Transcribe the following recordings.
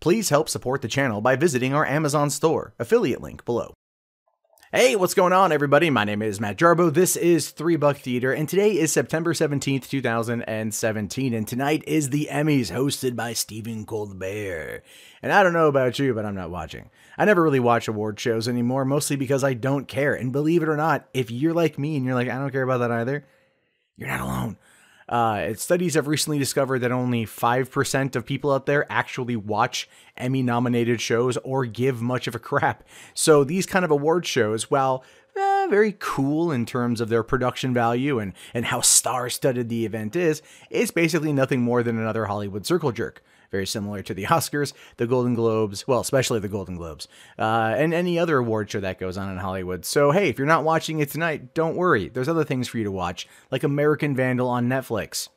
Please help support the channel by visiting our Amazon store, affiliate link below. Hey, what's going on, everybody? My name is Matt Jarbo. This is $3 Theater, and today is September 17th, 2017, and tonight is the Emmys, hosted by Stephen Colbert. And I don't know about you, but I'm not watching. I never really watch award shows anymore, mostly because I don't care. And believe it or not, if you're like me and you're like, I don't care about that either, you're not alone. Studies have recently discovered that only 5% of people out there actually watch Emmy-nominated shows or give much of a crap. So these kind of award shows, while very cool in terms of their production value and how star-studded the event is, it's basically nothing more than another Hollywood circle jerk. Very similar to the Oscars, the Golden Globes, well, especially the Golden Globes, and any other award show that goes on in Hollywood. So, hey, if you're not watching it tonight, don't worry. There's other things for you to watch, like American Vandal on Netflix.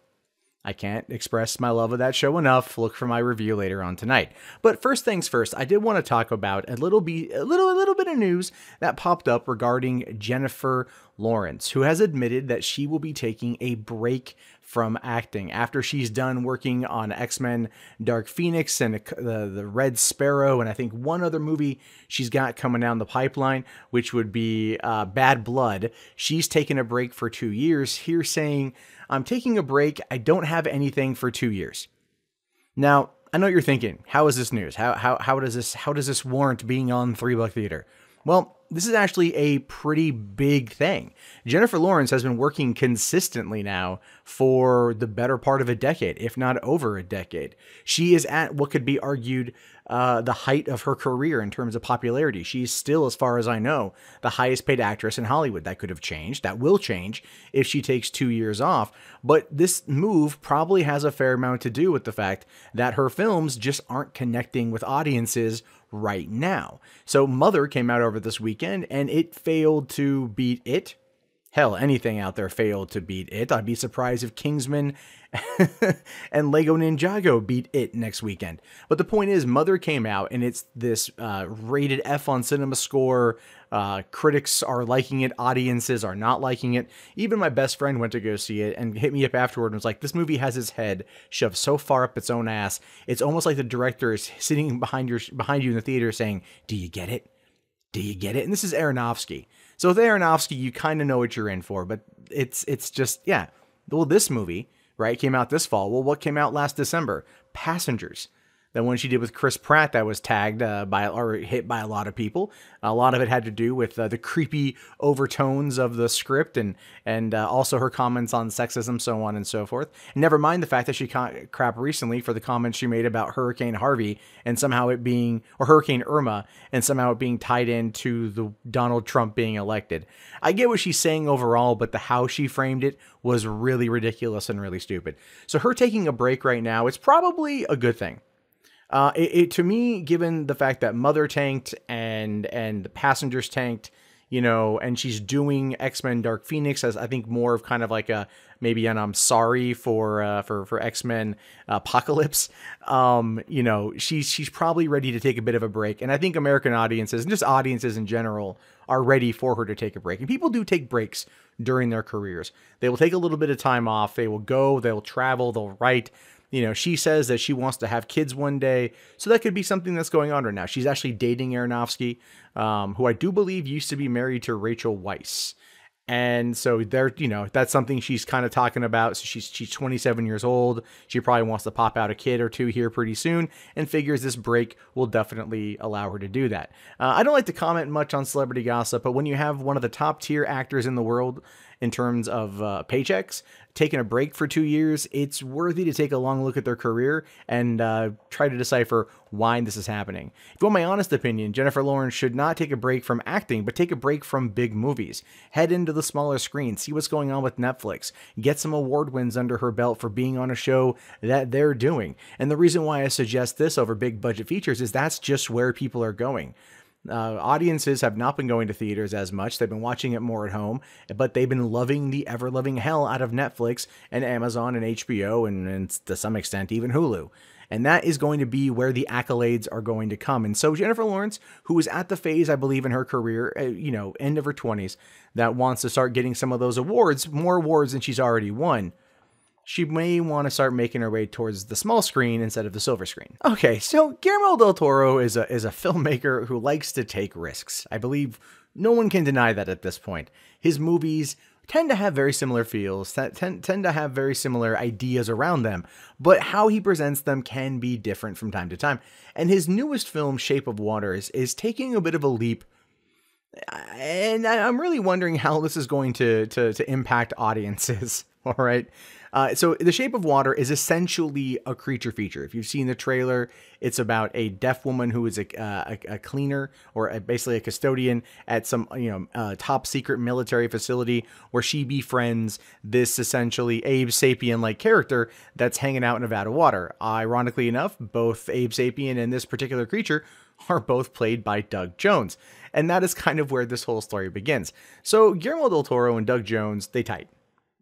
I can't express my love of that show enough. Look for my review later on tonight. But first things first, I did want to talk about a little bit of news that popped up regarding Jennifer Lawrence, who has admitted that she will be taking a break from acting after she's done working on X-Men Dark Phoenix and the Red Sparrow, and I think one other movie she's got coming down the pipeline, which would be Bad Blood. She's taken a break for 2 years, here saying, I'm taking a break. I don't have anything for 2 years. Now, I know what you're thinking. How is this news? How does this warrant being on $3 Theater? Well, this is actually a pretty big thing. Jennifer Lawrence has been working consistently now for the better part of a decade, if not over a decade. She is at what could be argued the height of her career in terms of popularity. She's still, as far as I know, the highest paid actress in Hollywood. That could have changed. That will change if she takes 2 years off. But this move probably has a fair amount to do with the fact that her films just aren't connecting with audiences right now. So Mother came out over this weekend and it failed to beat it. Hell, anything out there failed to beat it. I'd be surprised if Kingsman and Lego Ninjago beat it next weekend. But the point is, Mother came out and it's this rated F on Cinema Score. Critics are liking it. Audiences are not liking it. Even my best friend went to go see it and hit me up afterward and was like, this movie has its head shoved so far up its own ass. It's almost like the director is sitting behind you in the theater saying, do you get it? Do you get it? And this is Aronofsky. So with Aronofsky, you kind of know what you're in for, but it's just, yeah. Well, this movie, right, came out this fall. Well, what came out last December? Passengers. The one she did with Chris Pratt that was tagged or hit by a lot of people. A lot of it had to do with the creepy overtones of the script and also her comments on sexism, so on and so forth. And never mind the fact that she caught crap recently for the comments she made about Hurricane Harvey and somehow it being, or Hurricane Irma, and somehow it being tied into the Donald Trump being elected. I get what she's saying overall, but the how she framed it was really ridiculous and really stupid. So her taking a break right now, it's probably a good thing. To me, given the fact that Mother tanked and the Passengers tanked, you know, and she's doing X-Men Dark Phoenix as I think more of kind of like a maybe an I'm sorry for X-Men Apocalypse. You know, she's probably ready to take a bit of a break, and I think American audiences and just audiences in general are ready for her to take a break. And people do take breaks during their careers. They will take a little bit of time off. They will go. They'll travel. They'll write. You know, she says that she wants to have kids one day, so that could be something that's going on right now. She's actually dating Aronofsky, who I do believe used to be married to Rachel Weisz. And so there, you know, that's something she's kind of talking about. So she's 27 years old. She probably wants to pop out a kid or two here pretty soon and figures this break will definitely allow her to do that. I don't like to comment much on celebrity gossip, but when you have one of the top tier actors in the world in terms of paychecks, taking a break for 2 years, it's worthy to take a long look at their career and try to decipher why this is happening. If you want my honest opinion, Jennifer Lawrence should not take a break from acting, but take a break from big movies. Head into the smaller screen, see what's going on with Netflix, get some award wins under her belt for being on a show that they're doing. And the reason why I suggest this over big budget features is that's just where people are going. Audiences have not been going to theaters as much. They've been watching it more at home, but they've been loving the ever-loving hell out of Netflix and Amazon and HBO and to some extent even Hulu. And that is going to be where the accolades are going to come. And so Jennifer Lawrence, who is at the phase, I believe, in her career, you know, end of her 20s, that wants to start getting some of those awards, more awards than she's already won. she may want to start making her way towards the small screen instead of the silver screen. Okay, so Guillermo del Toro is a filmmaker who likes to take risks. I believe no one can deny that at this point. His movies tend to have very similar feels, tend to have very similar ideas around them, but how he presents them can be different from time to time. And his newest film, Shape of Water, is taking a bit of a leap, and I'm really wondering how this is going to impact audiences. All right. So The Shape of Water is essentially a creature feature. If you've seen the trailer, it's about a deaf woman who is a cleaner, or basically a custodian at some top secret military facility, where she befriends this essentially Abe Sapien-like character that's hanging out in Nevada water. Ironically enough, both Abe Sapien and this particular creature are both played by Doug Jones. And that is kind of where this whole story begins. So Guillermo del Toro and Doug Jones, they tight.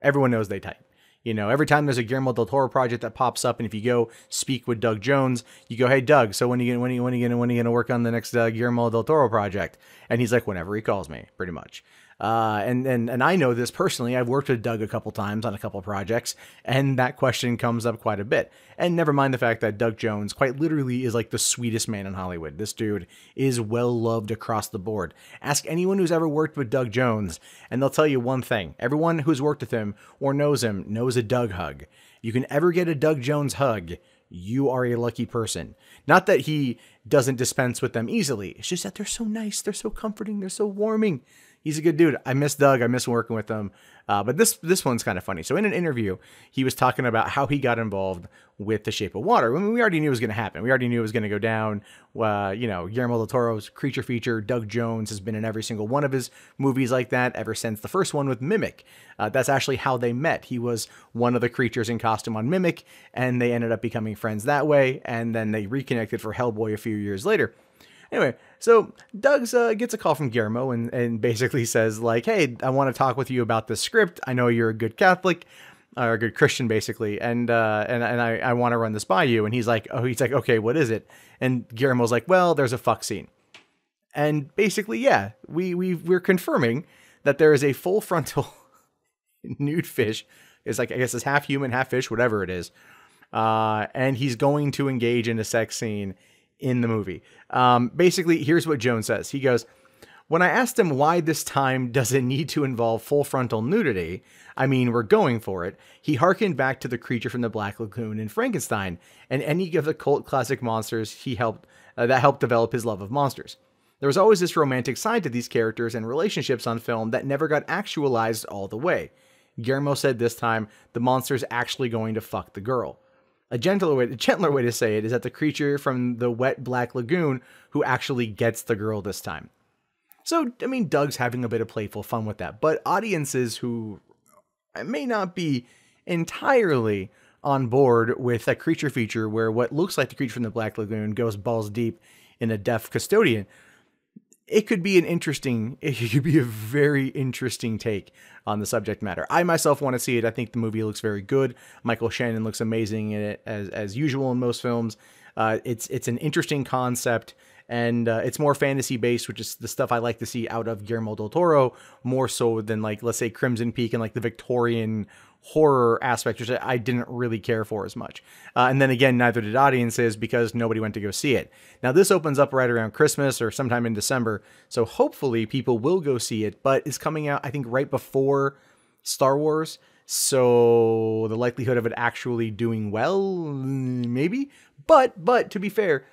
Everyone knows they tight. You know, every time there's a Guillermo del Toro project that pops up, and if you go speak with Doug Jones, you go, "Hey Doug, so when are you gonna work on the next Guillermo del Toro project?" And he's like, "Whenever he calls me," pretty much. And I know this personally. I've worked with Doug a couple times on a couple projects, and that question comes up quite a bit. And never mind the fact that Doug Jones quite literally is like the sweetest man in Hollywood. This dude is well loved across the board. Ask anyone who's ever worked with Doug Jones, and they'll tell you one thing. Everyone who's worked with him or knows him knows a Doug hug. You can ever get a Doug Jones hug, you are a lucky person. Not that he doesn't dispense with them easily. It's just that they're so nice. They're so comforting. They're so warming. He's a good dude. I miss Doug. I miss working with him. But this one's kind of funny. So in an interview, he was talking about how he got involved with The Shape of Water. I mean, we already knew it was going to happen. We already knew it was going to go down. Guillermo del Toro's creature feature. Doug Jones has been in every single one of his movies like that ever since the first one with Mimic. That's actually how they met. He was one of the creatures in costume on Mimic, and they ended up becoming friends that way. And then they reconnected for Hellboy a few years later. Anyway, so Doug gets a call from Guillermo and basically says, like, "Hey, I want to talk with you about this script. I know you're a good Catholic, or a good Christian, basically, and I want to run this by you." And he's like, "Okay, what is it?" And Guillermo's like, "Well, there's a fuck scene." And basically, yeah, we're confirming that there is a full frontal nude fish. It's like, I guess it's half human, half fish, whatever it is. And he's going to engage in a sex scene in the movie. Basically, here's what Jones says. He goes, "When I asked him why this time does it need to involve full frontal nudity, I mean, we're going for it, he harkened back to the creature from the Black Lagoon in Frankenstein and any of the cult classic monsters that helped develop his love of monsters. There was always this romantic side to these characters and relationships on film that never got actualized all the way. Guillermo said this time, the monster's actually going to fuck the girl. A gentler way to say it is that the creature from the wet Black Lagoon who actually gets the girl this time." So, I mean, Doug's having a bit of playful fun with that, but audiences who may not be entirely on board with a creature feature where what looks like the creature from the Black Lagoon goes balls deep in a deaf custodian, it could be a very interesting take on the subject matter. I myself want to see it. I think the movie looks very good. Michael Shannon looks amazing in it, as usual in most films. It's an interesting concept, and it's more fantasy based, which is the stuff I like to see out of Guillermo del Toro, more so than, like, let's say Crimson Peak and like the Victorian horror aspect, which I didn't really care for as much. And then again, neither did audiences, because nobody went to go see it. Now, this opens up right around Christmas or sometime in December, so hopefully people will go see it, but it's coming out, I think, right before Star Wars, so the likelihood of it actually doing well, maybe. But to be fair,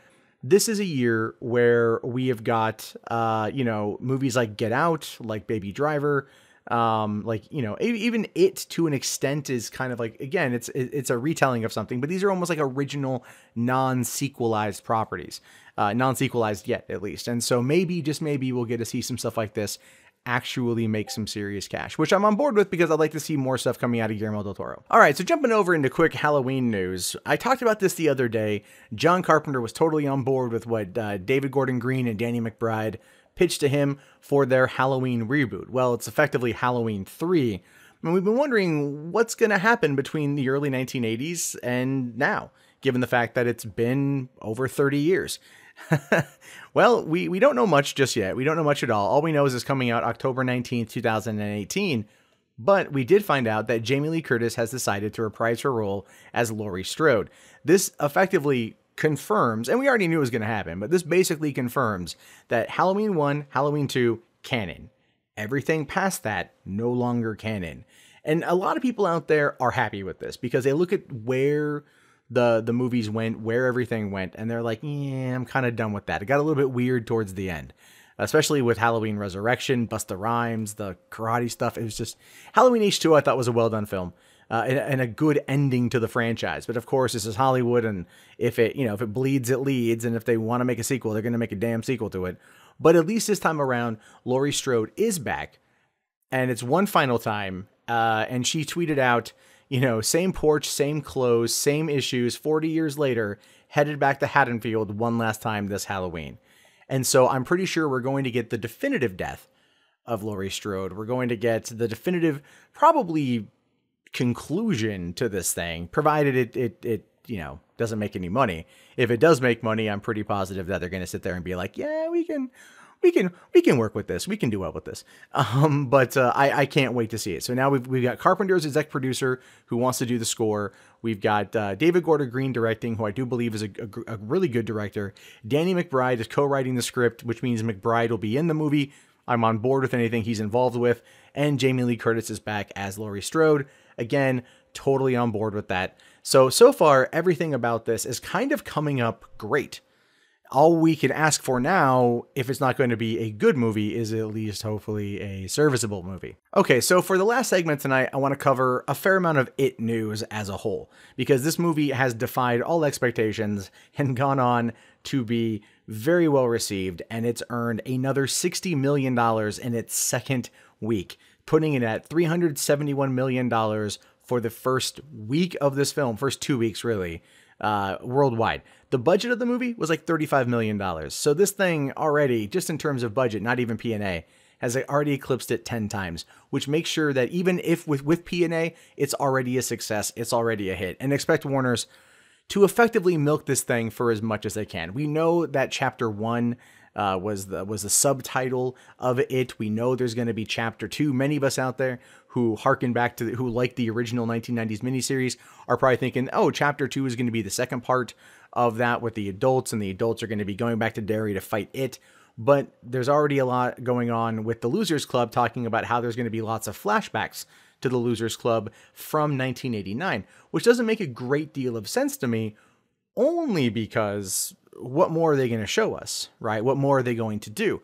this is a year where we have got, movies like Get Out, like Baby Driver, even It, to an extent, is kind of like, again, it's a retelling of something, but these are almost like original non-sequelized properties, non-sequelized yet, at least. And so maybe, just maybe, we'll get to see some stuff like this actually make some serious cash, which I'm on board with, because I'd like to see more stuff coming out of Guillermo del Toro. All right, so jumping over into quick Halloween news. I talked about this the other day. John Carpenter was totally on board with what David Gordon Green and Danny McBride pitched to him for their Halloween reboot. Well, it's effectively Halloween 3. And we've been wondering what's going to happen between the early 1980s and now, given the fact that it's been over 30 years. Well, we don't know much just yet. We don't know much at all. All we know is it's coming out October 19th, 2018. But we did find out that Jamie Lee Curtis has decided to reprise her role as Laurie Strode. This effectively confirms, and we already knew it was going to happen, but this basically confirms that Halloween 1, Halloween 2, canon. Everything past that, no longer canon. And a lot of people out there are happy with this because they look at where the movies went, where everything went, and they're like, yeah, I'm kind of done with that. It got a little bit weird towards the end, especially with Halloween Resurrection, Busta Rhymes, the karate stuff. It was just, Halloween H2 I thought was a well-done film. And a good ending to the franchise. But of course, this is Hollywood, and if it bleeds, it leads. And if they want to make a sequel, they're going to make a damn sequel to it. But at least this time around, Laurie Strode is back, and it's one final time. And she tweeted out, same porch, same clothes, same issues, 40 years later, headed back to Haddonfield one last time this Halloween. And so I'm pretty sure we're going to get the definitive death of Laurie Strode. We're going to get the definitive, probably, conclusion to this thing, provided it doesn't make any money. If it does make money, I'm pretty positive that they're going to sit there and be like, yeah, we can work with this. We can do well with this. But I can't wait to see it. So now we've got Carpenter as exec producer who wants to do the score. We've got David Gordon Green directing, who I do believe is a really good director. Danny McBride is co-writing the script, which means McBride will be in the movie. I'm on board with anything he's involved with. And Jamie Lee Curtis is back as Laurie Strode. Again, totally on board with that. So far, everything about this is kind of coming up great. All we can ask for now, if it's not going to be a good movie, is at least hopefully a serviceable movie. Okay, so for the last segment tonight, I want to cover a fair amount of It news as a whole, because this movie has defied all expectations and gone on to be very well received, and it's earned another $60 million in its second week, putting it at $371 million for the first week of this film, first 2 weeks really, worldwide. The budget of the movie was like $35 million. So this thing already, just in terms of budget, not even P&A, has already eclipsed it 10 times, which makes sure that even if with P&A, it's already a success, it's already a hit. And expect Warner's to effectively milk this thing for as much as they can. We know that Chapter 1 was the subtitle of it. We know there's going to be Chapter 2. Many of us out there who harken back to who like the original 1990s miniseries are probably thinking, oh, Chapter 2 is going to be the second part of that with the adults, and the adults are going to be going back to Derry to fight it. But there's already a lot going on with the Losers Club, talking about how there's going to be lots of flashbacks to the Losers Club from 1989, which doesn't make a great deal of sense to me, only because what more are they going to show us, right? What more are they going to do?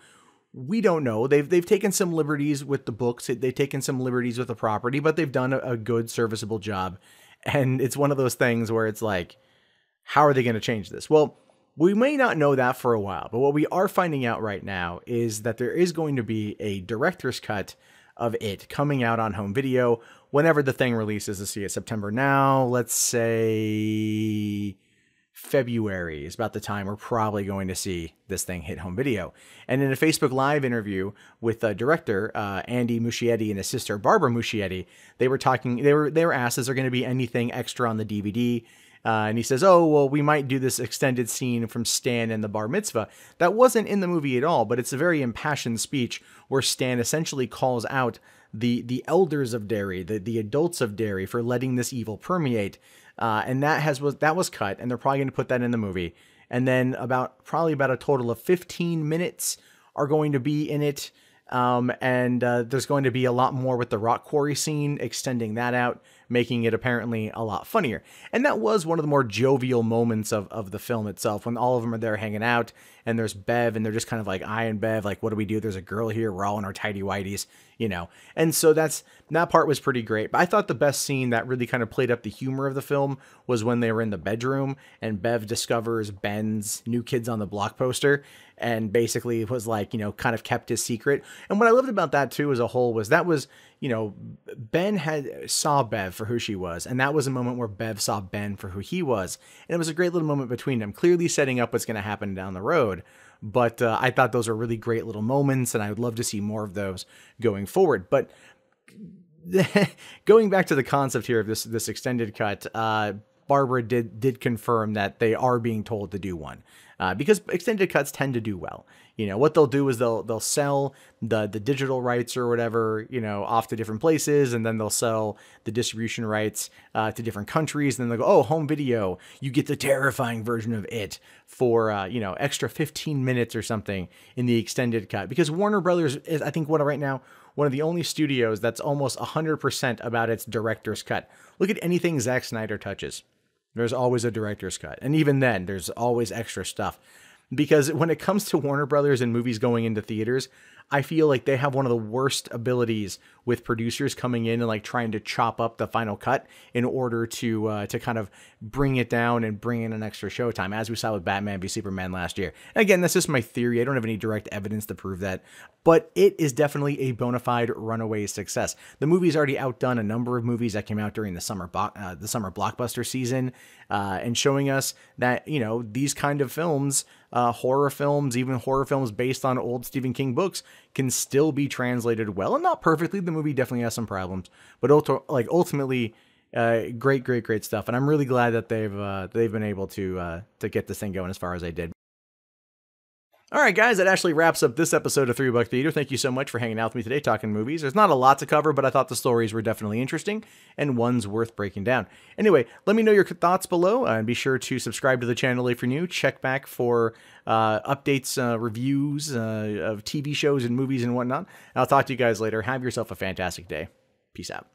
We don't know. They've taken some liberties with the books. They've taken some liberties with the property, but they've done a good, serviceable job. And it's one of those things where it's like, how are they going to change this? Well, we may not know that for a while, but what we are finding out right now is that there is going to be a director's cut of it coming out on home video whenever the thing releases. Let's see, it's September now. Let's say February is about the time we're probably going to see this thing hit home video. And in a Facebook Live interview with director Andy Muschietti and his sister Barbara Muschietti, they were talking. They were asked, "Is there going to be anything extra on the DVD?" And he says, "Oh, well, we might do this extended scene from Stan and the bar mitzvah." That wasn't in the movie at all, but it's a very impassioned speech where Stan essentially calls out the elders of Derry, the adults of Derry, for letting this evil permeate. And that was cut, and they're probably going to put that in the movie. And then probably about a total of 15 minutes are going to be in it. And there's going to be a lot more with the rock quarry scene, extending that out, making it apparently a lot funnier. And that was one of the more jovial moments of the film itself, when all of them are there hanging out, and there's Bev, and they're just kind of like, I and Bev, like, what do we do? There's a girl here. We're all in our tighty whities, And so that part was pretty great. But I thought the best scene that really kind of played up the humor of the film was when they were in the bedroom, and Bev discovers Ben's New Kids on the Block poster, and basically was like, kind of kept his secret. And what I loved about that too as a whole was Ben saw Bev for who she was, and that was a moment where Bev saw Ben for who he was, and it was a great little moment between them, clearly setting up what's going to happen down the road. But I thought those are really great little moments, and I would love to see more of those going forward. But going back to the concept here of this extended cut, Barbara did confirm that they are being told to do one. because extended cuts tend to do well. You know, what they'll do is they'll sell the digital rights or whatever, you know, off to different places, and then they'll sell the distribution rights to different countries. And then they'll go, oh, home video, you get the terrifying version of it for, you know, extra 15 minutes or something in the extended cut. Because Warner Brothers is, I think, right now, one of the only studios that's almost 100% about its director's cut. Look at anything Zack Snyder touches. There's always a director's cut. And even then, there's always extra stuff. Because when it comes to Warner Brothers and movies going into theaters, I feel like they have one of the worst abilities with producers coming in and like trying to chop up the final cut in order to kind of bring it down and bring in an extra showtime, as we saw with Batman v Superman last year. And again, that's just my theory. I don't have any direct evidence to prove that, but it is definitely a bona fide runaway success. The movie's already outdone a number of movies that came out during the summer blockbuster season, and showing us that, you know, these kind of films, horror films, even horror films based on old Stephen King books, can still be translated well, and not perfectly. The movie definitely has some problems, but ultimately, great stuff. And I'm really glad that they've been able to get this thing going as far as they did. All right, guys, that actually wraps up this episode of 3 Buck Theater. Thank you so much for hanging out with me today talking movies. There's not a lot to cover, but I thought the stories were definitely interesting and ones worth breaking down. Anyway, let me know your thoughts below, and be sure to subscribe to the channel if you're new. Check back for updates, reviews of TV shows and movies and whatnot. I'll talk to you guys later. Have yourself a fantastic day. Peace out.